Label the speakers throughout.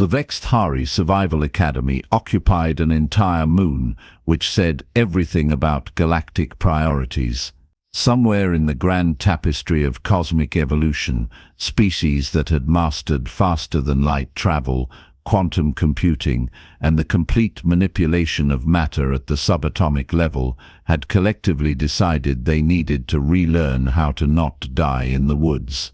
Speaker 1: The Vex'thari Survival Academy occupied an entire moon, which said everything about galactic priorities. Somewhere in the grand tapestry of cosmic evolution, species that had mastered faster-than-light travel, quantum computing, and the complete manipulation of matter at the subatomic level had collectively decided they needed to relearn how to not die in the woods.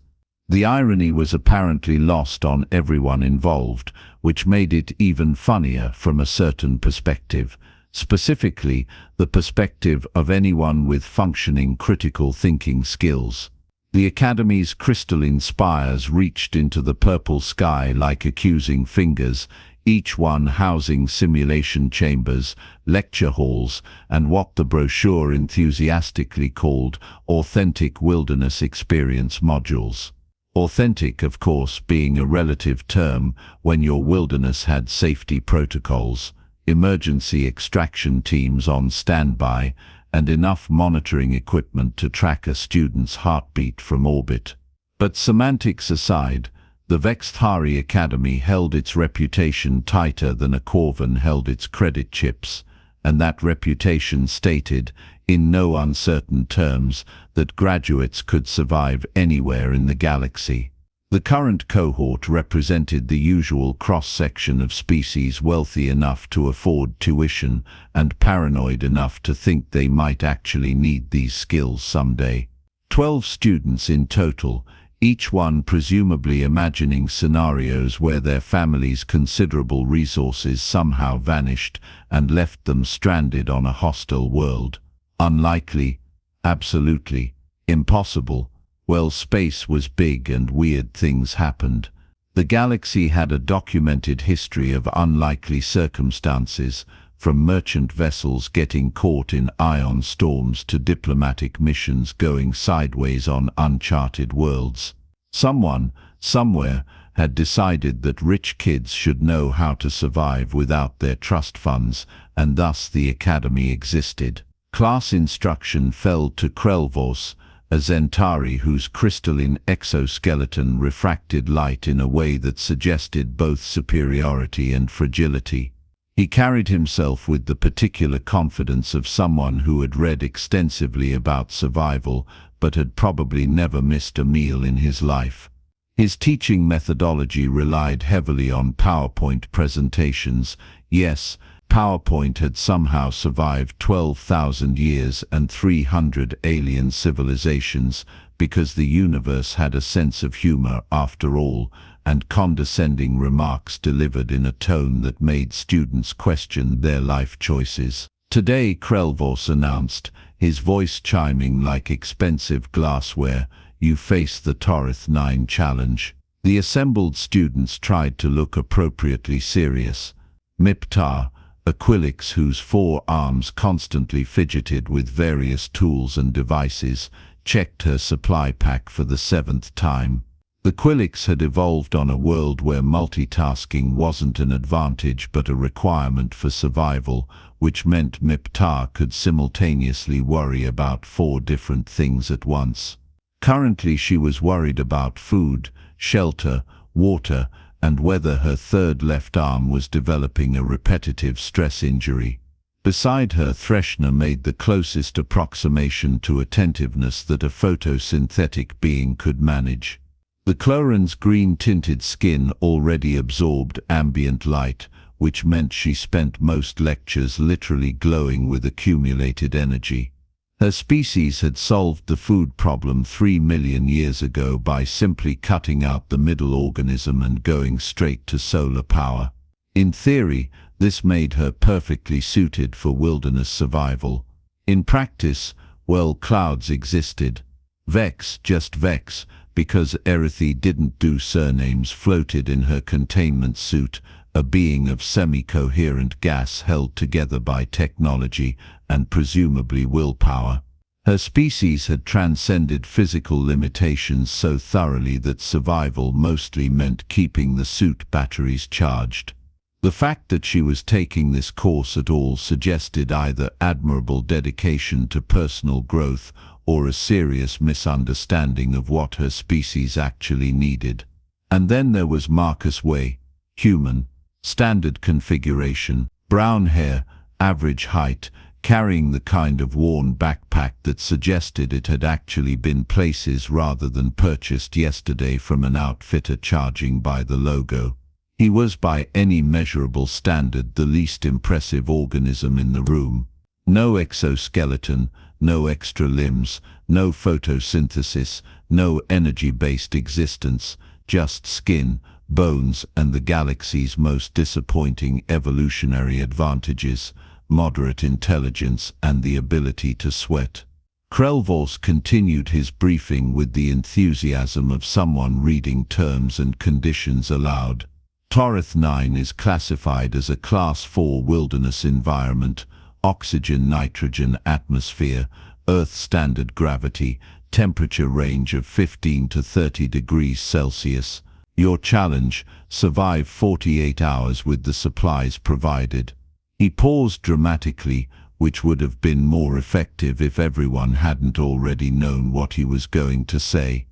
Speaker 1: The irony was apparently lost on everyone involved, which made it even funnier from a certain perspective, specifically the perspective of anyone with functioning critical thinking skills. The Academy's crystalline spires reached into the purple sky like accusing fingers, each one housing simulation chambers, lecture halls, and what the brochure enthusiastically called authentic wilderness experience modules. Authentic, of course, being a relative term when your wilderness had safety protocols, emergency extraction teams on standby, and enough monitoring equipment to track a student's heartbeat from orbit. But semantics aside, the Vex'thari Academy held its reputation tighter than a Corvan held its credit chips, and that reputation stated, in no uncertain terms, that graduates could survive anywhere in the galaxy. The current cohort represented the usual cross-section of species wealthy enough to afford tuition and paranoid enough to think they might actually need these skills someday. 12 students in total, each one presumably imagining scenarios where their family's considerable resources somehow vanished and left them stranded on a hostile world. Unlikely, absolutely, impossible. Well, space was big and weird things happened. The galaxy had a documented history of unlikely circumstances, from merchant vessels getting caught in ion storms to diplomatic missions going sideways on uncharted worlds. Someone, somewhere, had decided that rich kids should know how to survive without their trust funds, and thus the Academy existed. Class instruction fell to Krelvos, a Zentari whose crystalline exoskeleton refracted light in a way that suggested both superiority and fragility. He carried himself with the particular confidence of someone who had read extensively about survival but had probably never missed a meal in his life. His teaching methodology relied heavily on PowerPoint presentations. Yes, PowerPoint had somehow survived 12,000 years and 300 alien civilizations because the universe had a sense of humor after all, and condescending remarks delivered in a tone that made students question their life choices. Today, Krelvos announced, his voice chiming like expensive glassware, "You face the Torith 9 challenge." The assembled students tried to look appropriately serious. Miptar, a Quillix whose 4 arms constantly fidgeted with various tools and devices, checked her supply pack for the 7th time. The Quillix had evolved on a world where multitasking wasn't an advantage but a requirement for survival, which meant Miptar could simultaneously worry about 4 different things at once. Currently she was worried about food, shelter, water, and whether her 3rd left arm was developing a repetitive stress injury. Beside her, Threshna made the closest approximation to attentiveness that a photosynthetic being could manage. The Cloran's green-tinted skin already absorbed ambient light, which meant she spent most lectures literally glowing with accumulated energy. Her species had solved the food problem 3 million years ago by simply cutting out the middle organism and going straight to solar power. In theory, this made her perfectly suited for wilderness survival. In practice, well, clouds existed. Vex, just Vex, because Erythi didn't do surnames, floated in her containment suit, a being of semi-coherent gas held together by technology and presumably willpower. Her species had transcended physical limitations so thoroughly that survival mostly meant keeping the suit batteries charged. The fact that she was taking this course at all suggested either admirable dedication to personal growth or a serious misunderstanding of what her species actually needed. And then there was Marcus Wei. human, standard configuration, brown hair, average height, carrying the kind of worn backpack that suggested it had actually been places rather than purchased yesterday from an outfitter charging by the logo. He was by any measurable standard the least impressive organism in the room. No exoskeleton, no extra limbs, no photosynthesis, no energy-based existence, just skin, bones and the galaxy's most disappointing evolutionary advantages, moderate intelligence and the ability to sweat. Krelvors continued his briefing with the enthusiasm of someone reading terms and conditions aloud. Torith 9 is classified as a Class 4 wilderness environment, oxygen-nitrogen atmosphere, Earth standard gravity, temperature range of 15 to 30 degrees Celsius. Your challenge, survive 48 hours with the supplies provided. He paused dramatically, which would have been more effective if everyone hadn't already known what he was going to say.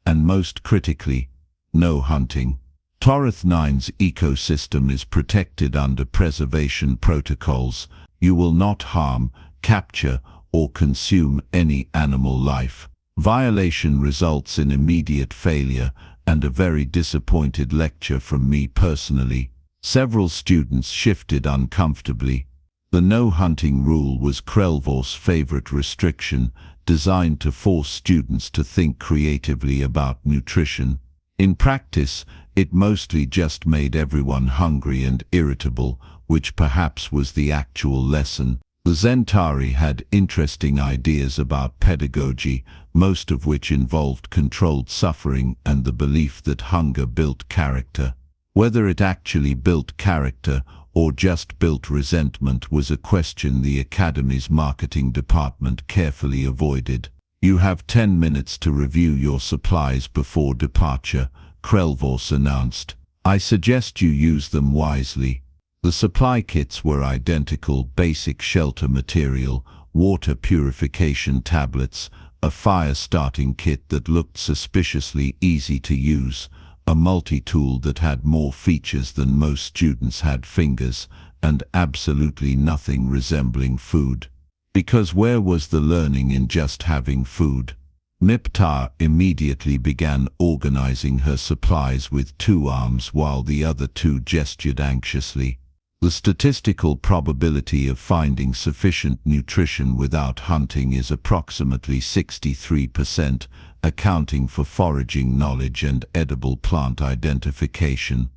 Speaker 1: And most critically, no hunting. Torith 9's ecosystem is protected under preservation protocols. You will not harm, capture, or consume any animal life. Violation results in immediate failure and a very disappointed lecture from me personally. Several students shifted uncomfortably. The no hunting rule was Krelvors' favorite restriction, designed to force students to think creatively about nutrition. In practice, it mostly just made everyone hungry and irritable, which perhaps was the actual lesson. The Vex'thari had interesting ideas about pedagogy, most of which involved controlled suffering and the belief that hunger built character. Whether it actually built character or just built resentment was a question the Academy's marketing department carefully avoided. You have 10 minutes to review your supplies before departure, Krelvors announced. I suggest you use them wisely. The supply kits were identical: basic shelter material, water purification tablets, a fire starting kit that looked suspiciously easy to use, a multi-tool that had more features than most students had fingers, and absolutely nothing resembling food. Because where was the learning in just having food? Miptar immediately began organizing her supplies with 2 arms while the other 2 gestured anxiously. The statistical probability of finding sufficient nutrition without hunting is approximately 63%, accounting for foraging knowledge and edible plant identification.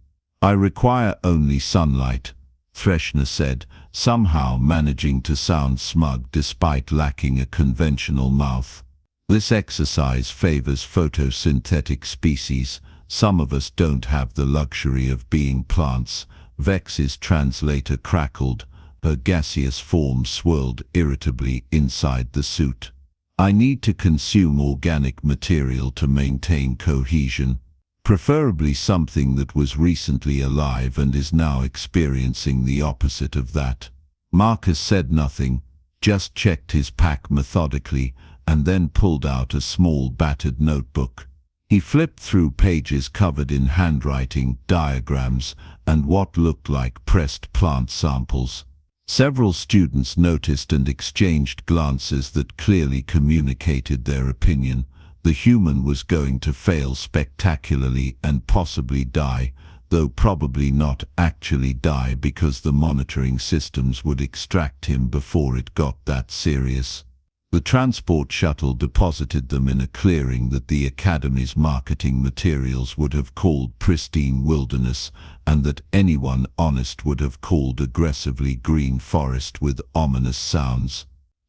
Speaker 1: I require only sunlight, Threshner said, somehow managing to sound smug despite lacking a conventional mouth. This exercise favors photosynthetic species. Some of us don't have the luxury of being plants. Vex's translator crackled. Her gaseous form swirled irritably inside the suit. I need to consume organic material to maintain cohesion, preferably something that was recently alive and is now experiencing the opposite of that. Marcus said nothing, just checked his pack methodically, and then pulled out a small battered notebook. He flipped through pages covered in handwriting, diagrams, and what looked like pressed plant samples. Several students noticed and exchanged glances that clearly communicated their opinion. The human was going to fail spectacularly and possibly die, though probably not actually die because the monitoring systems would extract him before it got that serious. The transport shuttle deposited them in a clearing that the Academy's marketing materials would have called pristine wilderness, and that anyone honest would have called aggressively green forest with ominous sounds.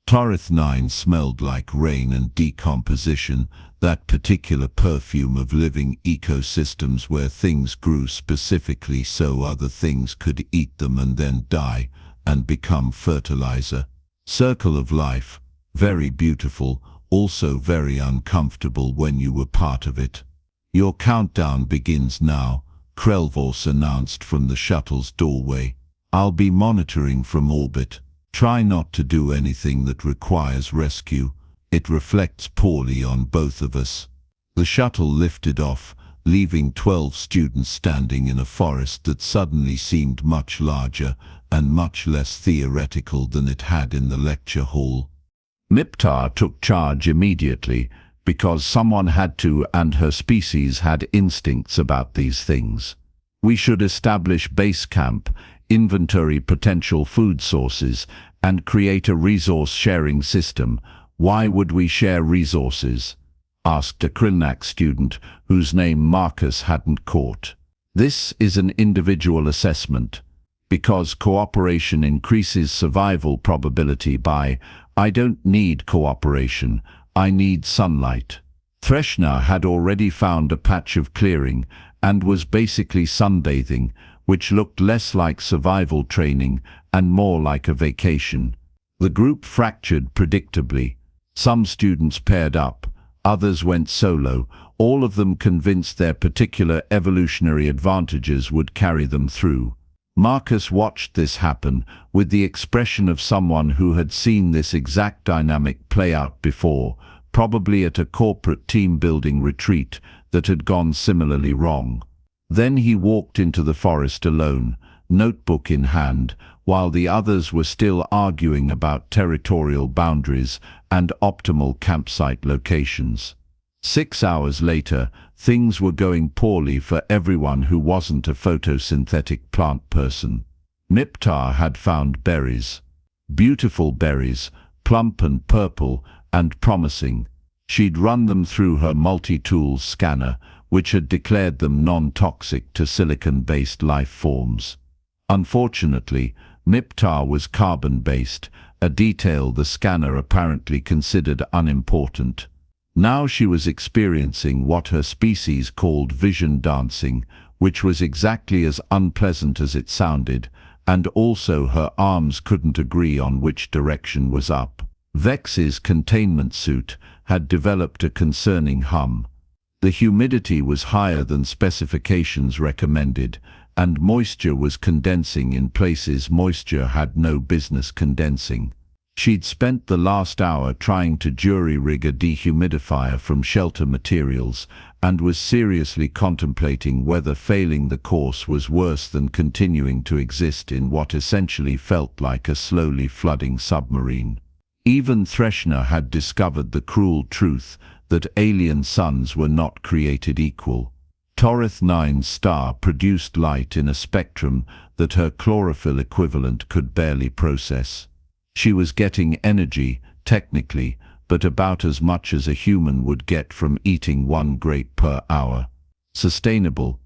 Speaker 1: Torith 9 smelled like rain and decomposition, that particular perfume of living ecosystems where things grew specifically so other things could eat them and then die and become fertilizer. Circle of life. Very beautiful, also very uncomfortable when you were part of it. Your countdown begins now, Krelvors announced from the shuttle's doorway. I'll be monitoring from orbit. Try not to do anything that requires rescue. It reflects poorly on both of us. The shuttle lifted off,
Speaker 2: leaving 12 students standing in a forest that suddenly seemed much larger and much less theoretical than it had in the lecture hall.
Speaker 1: Miptar took charge immediately because someone had to, and her species had instincts about these things. We should establish base camp, inventory potential food sources, and create a resource-sharing system. Why would we share resources? Asked a Krilnak student whose name Marcus hadn't caught. This is an individual assessment. Because cooperation increases survival probability by, I don't need cooperation, I need sunlight. Threshna had already found a patch of clearing and was basically sunbathing, which looked less like survival training and more like a vacation. The group fractured predictably. Some students paired up, others went solo, all of them convinced their particular evolutionary advantages would carry them through. Marcus watched this happen with the expression of someone who had seen this exact dynamic play out before, probably at a corporate team-building retreat that had gone similarly wrong. Then he walked into the forest alone, notebook in hand, while the others were still arguing about territorial boundaries and optimal campsite locations. 6 hours later, things were going poorly for everyone who wasn't a photosynthetic plant person. Miptar had found berries. Beautiful berries, plump and purple and promising. She'd run them through her multi-tool scanner, which had declared them non-toxic to silicon-based life forms. Unfortunately, Miptar was carbon-based, a detail the scanner apparently considered unimportant. Now she was experiencing what her species called vision dancing, which was exactly as unpleasant as it sounded, and also her arms couldn't agree on which direction was up. Vex's containment suit had developed a concerning hum. The humidity was higher than specifications recommended, and moisture was condensing in places moisture had no business condensing. She'd spent the last hour trying to jury-rig a dehumidifier from shelter materials and was seriously contemplating whether failing the course was worse than continuing to exist in what essentially felt like a slowly flooding submarine. Even Threshna had discovered the cruel truth that alien suns were not created equal. Torith 9's star produced light in a spectrum that her chlorophyll equivalent could barely process. She was getting energy, technically, but about as much as a human would get from eating 1 grape per hour. Sustainable?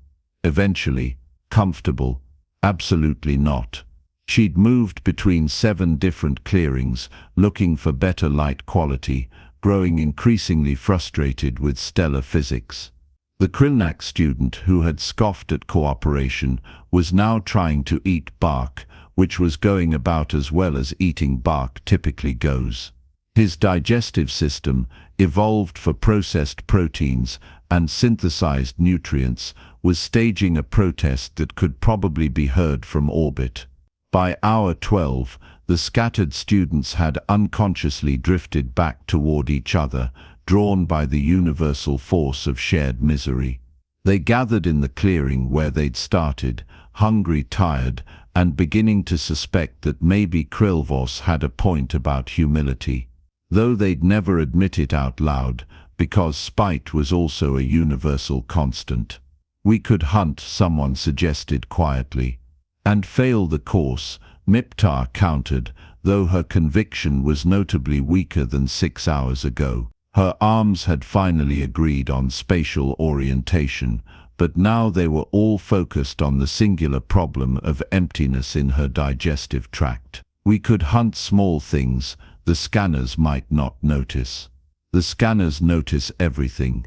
Speaker 1: Eventually. Comfortable? Absolutely not. She'd moved between 7 different clearings, looking for better light quality, growing increasingly frustrated with stellar physics. The Krilnak student who had scoffed at cooperation was now trying to eat bark, which was going about as well as eating bark typically goes. His digestive system, evolved for processed proteins and synthesized nutrients, was staging a protest that could probably be heard from orbit. By hour 12, the scattered students had unconsciously drifted back toward each other, drawn by the universal force of shared misery. They gathered in the clearing where they'd started, hungry, tired, and beginning to suspect that maybe Krilvos had a point about humility, though they'd never admit it out loud, because spite was also a universal constant. We could hunt, someone suggested quietly. And fail the course, Miptar countered, though her conviction was notably weaker than 6 hours ago. Her arms had finally agreed on spatial orientation, but now they were all focused on the singular problem of emptiness in her digestive tract. We could hunt small things the scanners might not notice. The scanners notice everything.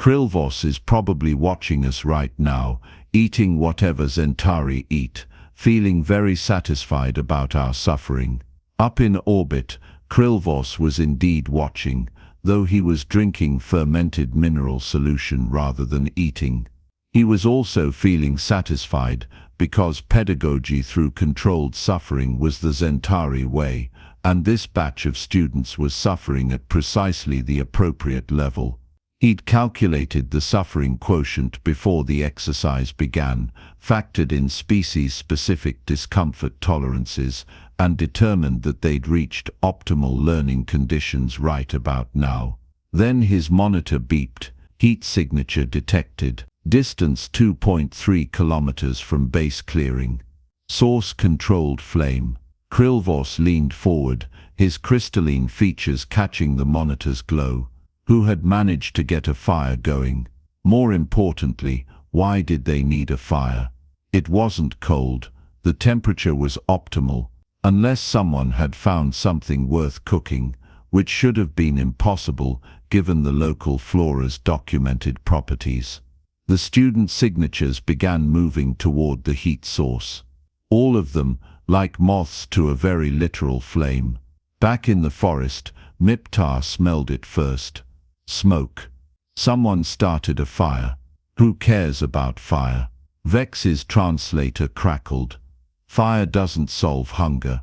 Speaker 1: Krilvos is probably watching us right now, eating whatever Vex'thari eat, feeling very satisfied about our suffering. Up in orbit, Krilvos was indeed watching, though he was drinking fermented mineral solution rather than eating. He was also feeling satisfied, because pedagogy through controlled suffering was the Vex'thari way, and this batch of students was suffering at precisely the appropriate level. He'd calculated the suffering quotient before the exercise began, factored in species-specific discomfort tolerances, and determined that they'd reached optimal learning conditions right about now. Then his monitor beeped. Heat signature detected. Distance 2.3 kilometers from base clearing. Source controlled flame. Krilvos leaned forward, his crystalline features catching the monitor's glow. Who had managed to get a fire going? More importantly, why did they need a fire? It wasn't cold. The temperature was optimal. Unless someone had found something worth cooking, which should have been impossible given the local flora's documented properties. The student signatures began moving toward the heat source. All of them, like moths to a very literal flame. Back in the forest, Miptar smelled it first. Smoke. Someone started a fire. Who cares about fire? Vex's translator crackled. Fire doesn't solve hunger.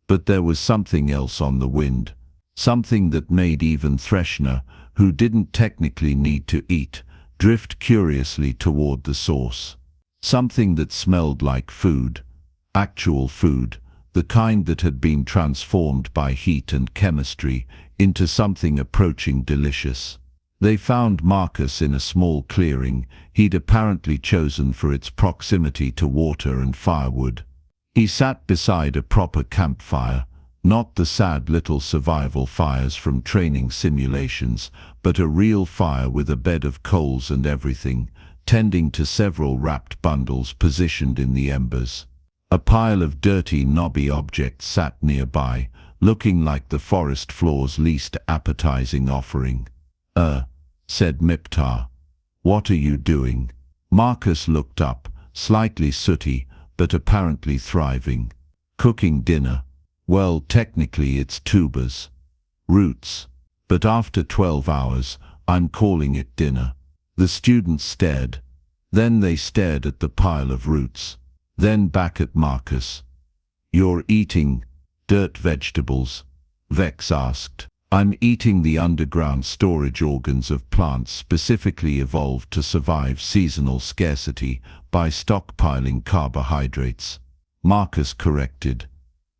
Speaker 1: But there was something else on the wind. Something that made even Threshner, who didn't technically need to eat, drift curiously toward the source. Something that smelled like food. Actual food. The kind that had been transformed by heat and chemistry into something approaching delicious. They found Marcus in a small clearing he'd apparently chosen for its proximity to water and firewood. He sat beside a proper campfire, not the sad little survival fires from training simulations, but a real fire with a bed of coals and everything, tending to several wrapped bundles positioned in the embers. A pile of dirty, knobby objects sat nearby, looking like the forest floor's least appetizing offering. Said Miptar. What are you doing? Marcus looked up, slightly sooty, but apparently thriving. Cooking dinner. Well, technically it's tubers. Roots. But after 12 hours, I'm calling it dinner. The students stared. Then they stared at the pile of roots. Then back at Marcus. You're eating dirt vegetables? Vex asked. I'm eating the underground storage organs of plants specifically evolved to survive seasonal scarcity by stockpiling carbohydrates. Marcus corrected.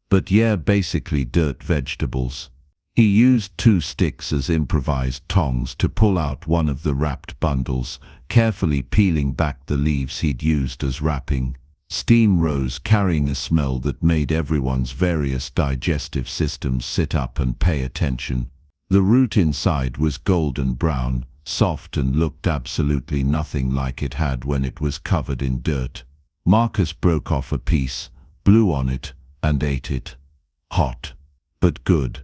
Speaker 1: But yeah, basically dirt vegetables. He used 2 sticks as improvised tongs to pull out one of the wrapped bundles, carefully peeling back the leaves he'd used as wrapping. Steam rose, carrying a smell that made everyone's various digestive systems sit up and pay attention. The root inside was golden brown, soft, and looked absolutely nothing like it had when it was covered in dirt. Marcus broke off a piece, blew on it, and ate it. Hot. But good.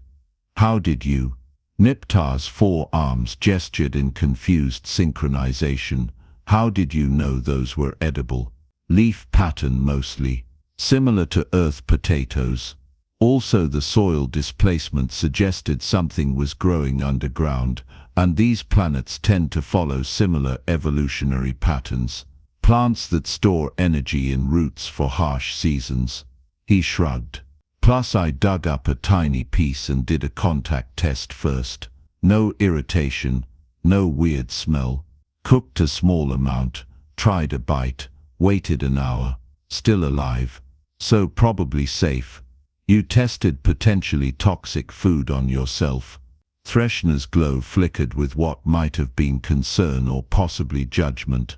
Speaker 1: How did you? Miptar's 4 arms gestured in confused synchronization. How did you know those were edible? Leaf pattern mostly. Similar to earth potatoes. Also the soil displacement suggested something was growing underground, and these planets tend to follow similar evolutionary patterns. Plants that store energy in roots for harsh seasons. He shrugged. Plus I dug up a tiny piece and did a contact test first. No irritation, no weird smell. Cooked a small amount, tried a bite. Waited an hour. Still alive. So probably safe. You tested potentially toxic food on yourself. Threshner's glow flickered with what might have been concern or possibly judgment.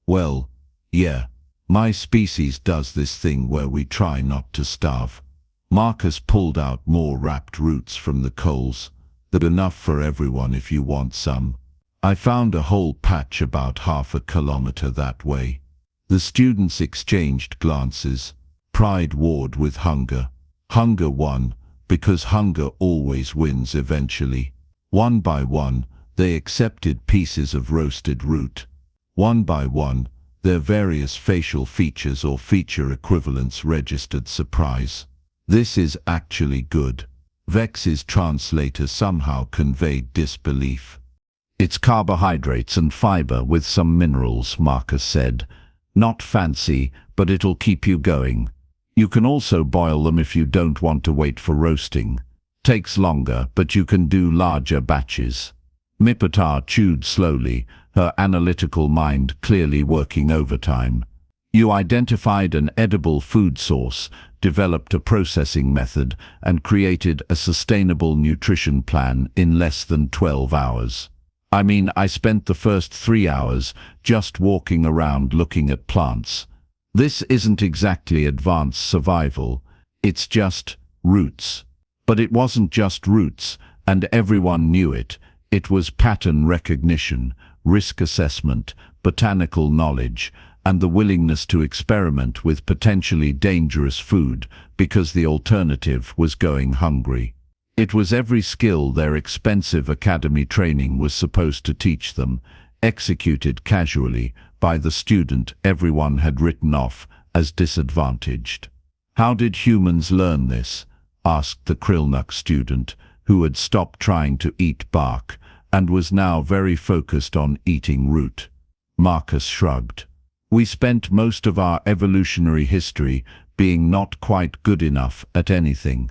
Speaker 1: Well, yeah. My species does this thing where we try not to starve. Marcus pulled out more wrapped roots from the coals. There's enough for everyone if you want some. I found a whole patch about half a kilometer that way. The students exchanged glances. Pride warred with hunger. Hunger won, because hunger always wins eventually. One by one, they accepted pieces of roasted root. One by one, their various facial features or feature equivalents registered surprise. This is actually good. Vex's translator somehow conveyed disbelief. It's carbohydrates and fiber with some minerals, Marcus said. Not fancy, but it'll keep you going. You can also boil them if you don't want to wait for roasting. Takes longer, but you can do larger batches. Mipatar chewed slowly, her analytical mind clearly working overtime. You identified an edible food source, developed a processing method, and created a sustainable nutrition plan in less than 12 hours. I mean, I spent the first 3 hours just walking around looking at plants. This isn't exactly advanced survival, it's just roots. But it wasn't just roots, and everyone knew it. It was pattern recognition, risk assessment, botanical knowledge, and the willingness to experiment with potentially dangerous food because the alternative was going hungry. It was every skill their expensive academy training was supposed to teach them, executed casually by the student everyone had written off as disadvantaged. How did humans learn this? Asked the Krillnuk student, who had stopped trying to eat bark and was now very focused on eating root. Marcus shrugged. We spent most of our evolutionary history being not quite good enough at anything.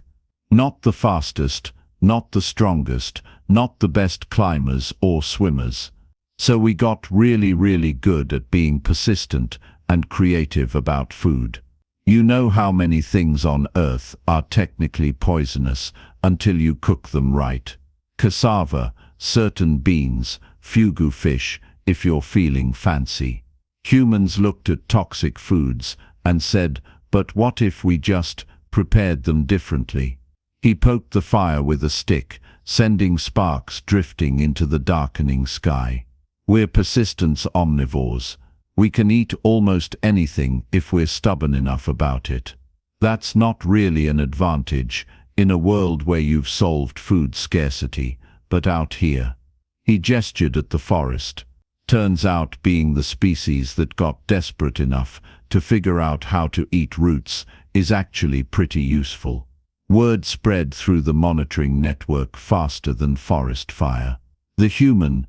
Speaker 1: Not the fastest, not the strongest, not the best climbers or swimmers. So we got really good at being persistent and creative about food. You know how many things on Earth are technically poisonous until you cook them right. Cassava, certain beans, fugu fish, if you're feeling fancy. Humans looked at toxic foods and said, but what if we just prepared them differently? He poked the fire with a stick, sending sparks drifting into the darkening sky. We're persistent omnivores. We can eat almost anything if we're stubborn enough about it. That's not really an advantage in a world where you've solved food scarcity, but out here. He gestured at the forest. Turns out being the species that got desperate enough to figure out how to eat roots is actually pretty useful. Word spread through the monitoring network faster than forest fire. The human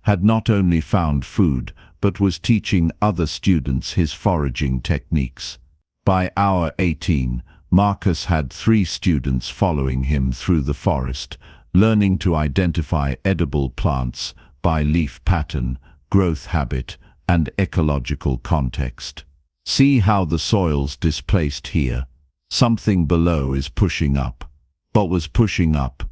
Speaker 1: had not only found food, but was teaching other students his foraging techniques. By hour 18, Marcus had 3 students following him through the forest, learning to identify edible plants by leaf pattern, growth habit, and ecological context. See how the soil's displaced here. Something below is pushing up. What was pushing up?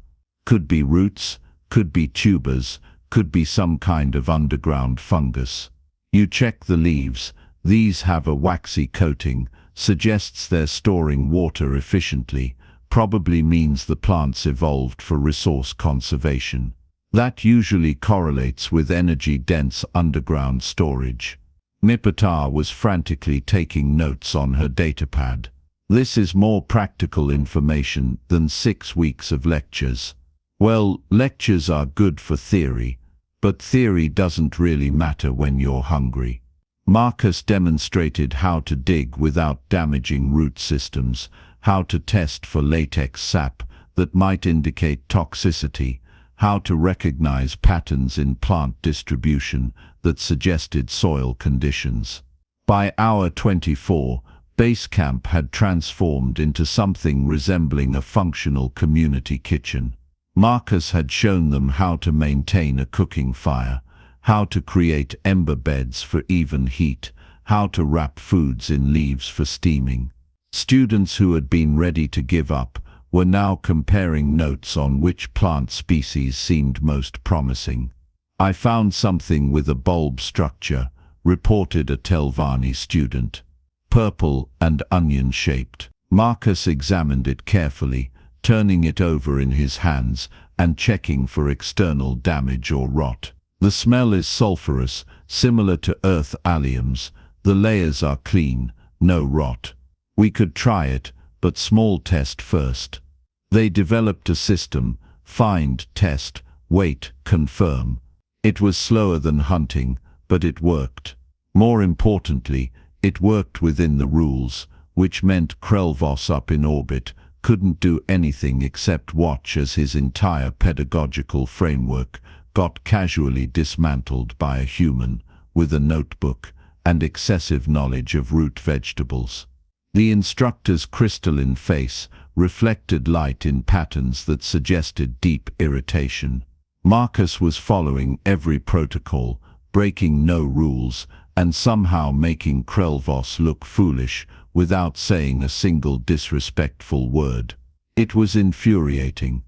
Speaker 1: Could be roots, could be tubers, could be some kind of underground fungus. You check the leaves, these have a waxy coating, suggests they're storing water efficiently, probably means the plants evolved for resource conservation. That usually correlates with energy-dense underground storage. Mipatar was frantically taking notes on her datapad. This is more practical information than 6 weeks of lectures. Well, lectures are good for theory, but theory doesn't really matter when you're hungry. Marcus demonstrated how to dig without damaging root systems, how to test for latex sap that might indicate toxicity, how to recognize patterns in plant distribution that suggested soil conditions. By hour 24, base camp had transformed into something resembling a functional community kitchen. Marcus had shown them how to maintain a cooking fire, how to create ember beds for even heat, how to wrap foods in leaves for steaming. Students who had been ready to give up were now comparing notes on which plant species seemed most promising. I found something with a bulb structure, reported a Telvanni student. Purple and onion-shaped. Marcus examined it carefully, turning it over in his hands and checking for external damage or rot. The smell is sulfurous, similar to earth alliums. The layers are clean, no rot. We could try it, but small test first. They developed a system, find, test, wait, confirm. It was slower than hunting, but it worked. More importantly, it worked within the rules, which meant Krelvos up in orbit couldn't do anything except watch as his entire pedagogical framework got casually dismantled by a human with a notebook and excessive knowledge of root vegetables. The instructor's crystalline face reflected light in patterns that suggested deep irritation. Marcus was following every protocol, breaking no rules, and somehow making Krelvos look foolish without saying a single disrespectful word. It was infuriating.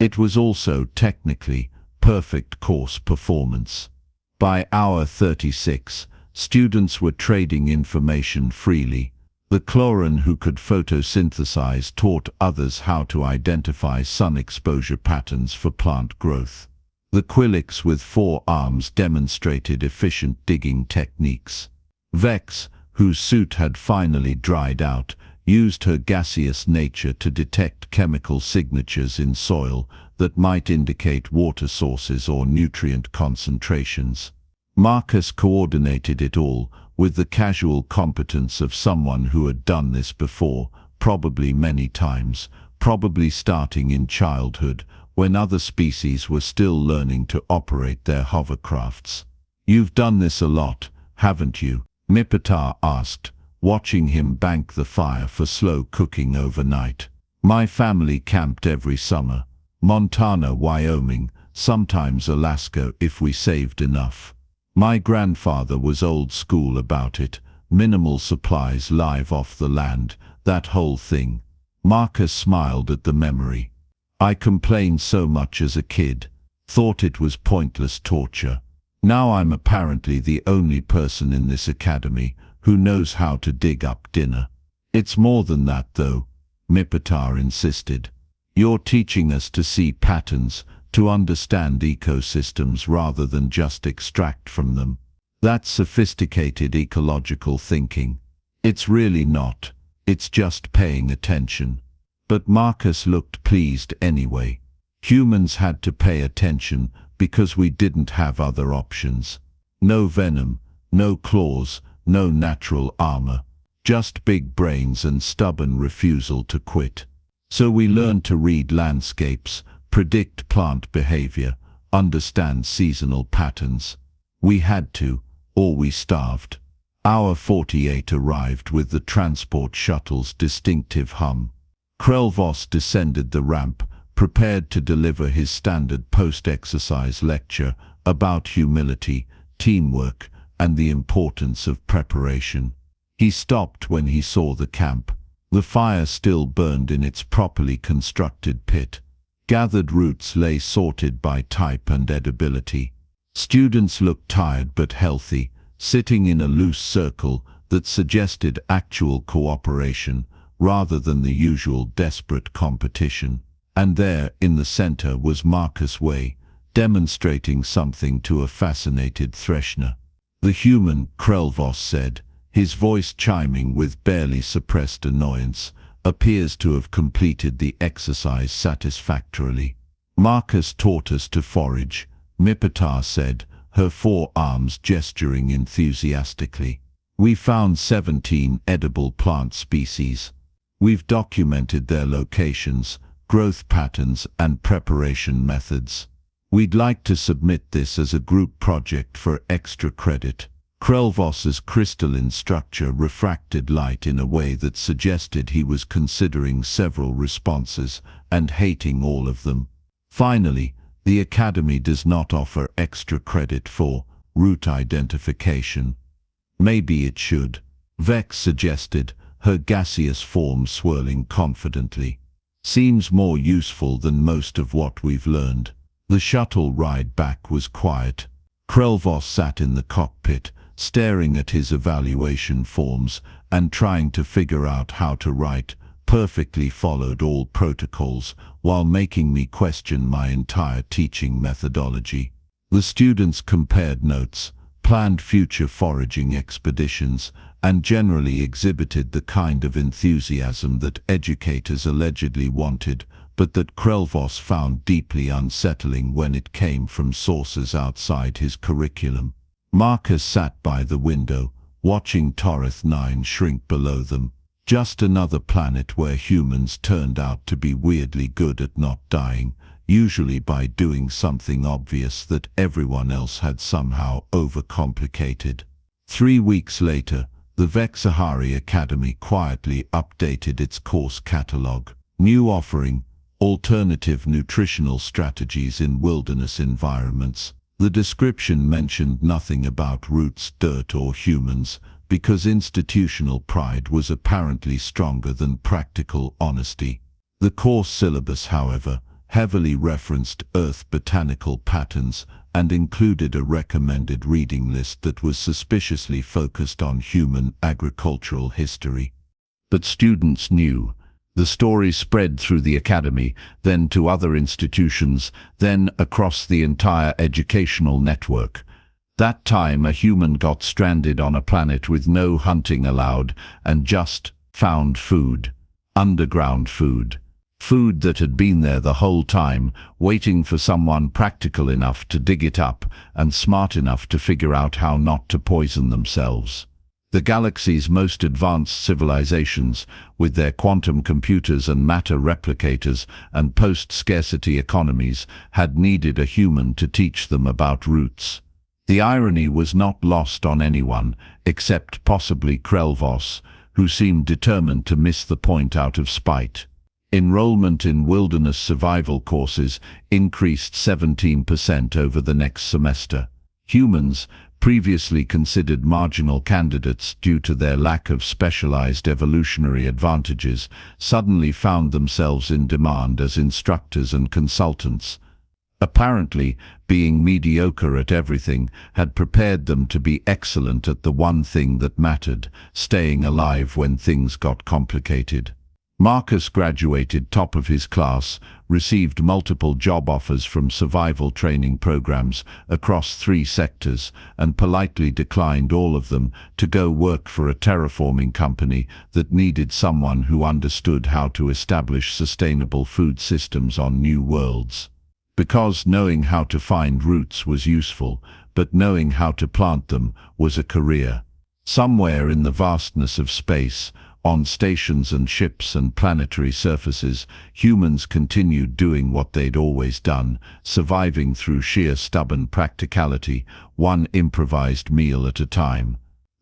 Speaker 1: It was also technically perfect course performance. By hour 36, students were trading information freely. The chloran who could photosynthesize taught others how to identify sun exposure patterns for plant growth. The Quillix with 4 arms demonstrated efficient digging techniques. Vex, whose suit had finally dried out, used her gaseous nature to detect chemical signatures in soil that might indicate water sources or nutrient concentrations. Marcus coordinated it all with the casual competence of someone who had done this before, probably many times, probably starting in childhood, when other species were still learning to operate their hovercrafts. "You've done this a lot, haven't you?" Mipitar asked, watching him bank the fire for slow cooking overnight. "My family camped every summer. Montana, Wyoming, sometimes Alaska if we saved enough. My grandfather was old school about it, minimal supplies live off the land, that whole thing." Marcus smiled at the memory. "I complained so much as a kid, thought it was pointless torture. Now I'm apparently the only person in this academy who knows how to dig up dinner." "It's more than that though," Mipitar insisted. "You're teaching us to see patterns, to understand ecosystems rather than just extract from them. That's sophisticated ecological thinking." "It's really not. It's just paying attention." But Marcus looked pleased anyway. Humans had to pay attention because we didn't have other options. No venom, no claws, no natural armor. Just big brains and stubborn refusal to quit. So we learned to read landscapes, predict plant behavior, understand seasonal patterns. We had to, or we starved. Hour 48 arrived with the transport shuttle's distinctive hum. Krelvos descended the ramp, prepared to deliver his standard post-exercise lecture about humility, teamwork, and the importance of preparation. He stopped when he saw the camp. The fire still burned in its properly constructed pit. Gathered roots lay sorted by type and edibility. Students looked tired but healthy, sitting in a loose circle that suggested actual cooperation rather than the usual desperate competition. And there, in the center, was Marcus Wei, demonstrating something to a fascinated Threshner. "The human," Krelvos said, his voice chiming with barely suppressed annoyance, "appears to have completed the exercise satisfactorily." "Marcus taught us to forage," Mipitar said, her 4 arms gesturing enthusiastically. "We found 17 edible plant species. We've documented their locations, growth patterns, and preparation methods. We'd like to submit this as a group project for extra credit." Krelvos's crystalline structure refracted light in a way that suggested he was considering several responses and hating all of them. "Finally, the Academy does not offer extra credit for route identification." "Maybe it should," Vex suggested, her gaseous form swirling confidently. "Seems more useful than most of what we've learned." The shuttle ride back was quiet. Krelvos sat in the cockpit, staring at his evaluation forms and trying to figure out how to write "perfectly followed all protocols" while making me question my entire teaching methodology. The students compared notes, planned future foraging expeditions, and generally exhibited the kind of enthusiasm that educators allegedly wanted, but that Krelvos found deeply unsettling when it came from sources outside his curriculum. Marcus sat by the window, watching Torith 9 shrink below them. Just another planet where humans turned out to be weirdly good at not dying, usually by doing something obvious that everyone else had somehow overcomplicated. 3 weeks later, the Vex'thari Academy quietly updated its course catalog. New offering,
Speaker 2: Alternative nutritional strategies in wilderness environments. The description mentioned nothing about roots, dirt, or humans, because institutional pride was apparently stronger than practical honesty. The course syllabus, however, heavily referenced Earth botanical patterns and included a recommended reading list that was suspiciously focused on human agricultural history.
Speaker 1: But students knew. The story spread through the academy, then to other institutions, then across the entire educational network. That time a human got stranded on a planet with no hunting allowed and just found food. Underground food. Food that had been there the whole time, waiting for someone practical enough to dig it up and smart enough to figure out how not to poison themselves. The galaxy's most advanced civilizations, with their quantum computers and matter replicators and post-scarcity economies, had needed a human to teach them about roots. The irony was not lost on anyone, except possibly Krelvos, who seemed determined to miss the point out of spite. Enrollment in wilderness survival courses increased 17% over the next semester. Humans, previously considered marginal candidates due to their lack of specialized evolutionary advantages, suddenly found themselves in demand as instructors and consultants. Apparently, being mediocre at everything had prepared them to be excellent at the one thing that mattered, staying alive when things got complicated. Marcus graduated top of his class, received multiple job offers from survival training programs across 3 sectors, and politely declined all of them to go work for a terraforming company that needed someone who understood how to establish sustainable food systems on new worlds. Because knowing how to find roots was useful, but knowing how to plant them was a career. Somewhere in the vastness of space, on stations and ships and planetary surfaces, humans continued doing what they'd always done, surviving through sheer stubborn practicality, one improvised meal at a time.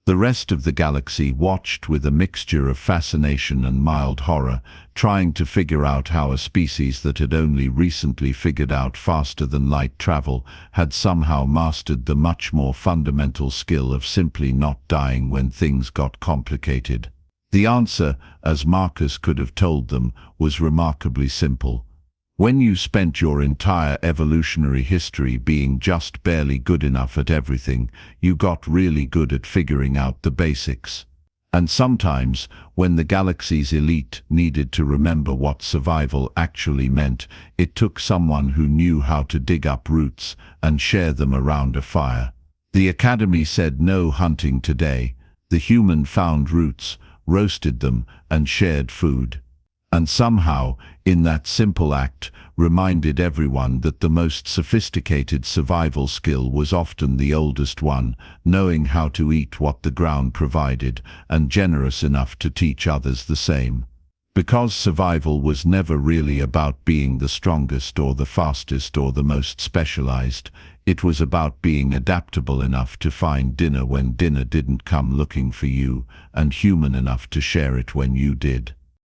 Speaker 1: The rest of the galaxy watched with a mixture of fascination and mild horror, trying to figure out how a species that had only recently figured out faster than light travel had somehow mastered the much more fundamental skill of simply not dying when things got complicated. The answer, as Marcus could have told them, was remarkably simple. When you spent your entire evolutionary history being just barely good enough at everything, you got really good at figuring out the basics. And sometimes, when the galaxy's elite needed to remember what survival actually meant, it took someone who knew how to dig up roots and share them around a fire. The Academy said no hunting today. The human found roots, roasted them, and shared food. And somehow, in that simple act, reminded everyone that the most sophisticated survival skill was often the oldest one, knowing how to eat what the ground provided, and generous enough to teach others the same. Because survival was never really about being the strongest or the fastest or the most specialized, it was about being adaptable enough to find dinner when dinner didn't come looking for you, and human enough to share it when you did.